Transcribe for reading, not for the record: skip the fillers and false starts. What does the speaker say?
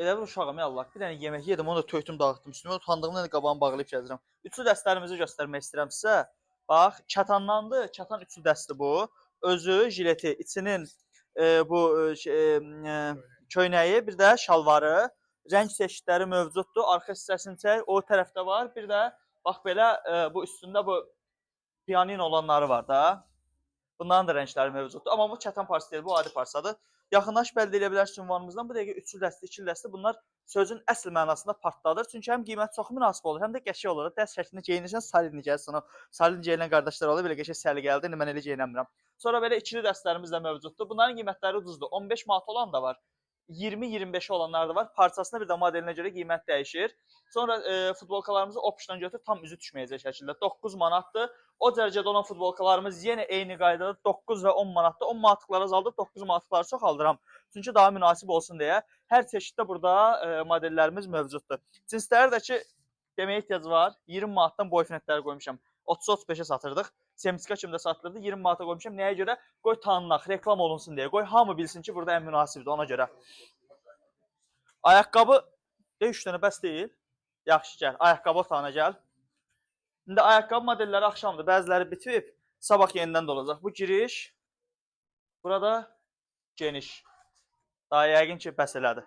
Elə bir uşağım ya Allah. Bir dənə yemək yedim, onu da tökdüm, dağıtdım üstümə. Utandığımdan da qabağımı bağlayıb gəzirəm. Üçlü dəstlərimizi göstərmək istəyirəm sizə. Bax, kətandandır. Kətan üçlü dəsti bu. Özü, jileti, içinin bu köynəyi, bir də şalvarı. Rəng çeşidləri mövcuddur. Arxa hissəsini çək, o tərəfdə var. Bir də bax belə bu üstündə bu pianin olanları var da. Bunların da rəngləri mövcuddur. Amma bu kətan parçası deyil, bu adi parçadır. Yaxınlaş bəlli edə bilərsiniz ünvanımızdan. Bu dəqiqə üçlü dəsti, ikili dəsti bunlar sözün əsl mənasında partladır. Çünki həm qiymət çox münasib olur, həm də qəşəng olur. Dəst şəklində geyinirsən, solidni gəlsin o. Solidni geyinən qardaşlar olur, belə qəşəng səliqəlidir. İndi mən elə geyinəmirəm. Sonra belə ikili dəstlərimiz də mövcuddur. Bunların qiymətləri ucuzdur. 15 manat olan da var. 20-25 olanlar da var. Parçasına bir də modelinə görə qiymət dəyişir. Sonra futbolkalarımızı optiondan götürüb tam üzü düşməyəcək şəkildə 9 manatdır. O dərəcədə olan futbolkalarımız yenə eyni qaydada 9 və 10 manatdır. 10 manatlıqları azaldıb 9 manatlıqları çoxaldıram. Çünki daha münasib olsun deyə. Hər çeşiddə burada modellərimiz mövcuddur. Cinsləri də ki, deməyə ehtiyac var. 20 manatdan boyfriendləri qoymuşam. 30-35-ə satırdıq. Semçika kimdə satılırdı? 20 manata qoymuşam. Nəyə görə? Qoy tanınaq, reklam olunsun deyə. Qoy hamı bilsin ki, burada ən münasibdir ona görə. Ayaqqabı 3 dənə bəs deyil. Yaxşı, gəl. Ayaqqabı otağına gəl. İndi ayaqqabı modelləri axşamdır. Bəziləri bitib. Sabah yenidən də olacaq. Bu giriş. Burada geniş. Daha yəqin ki, bəs elədir.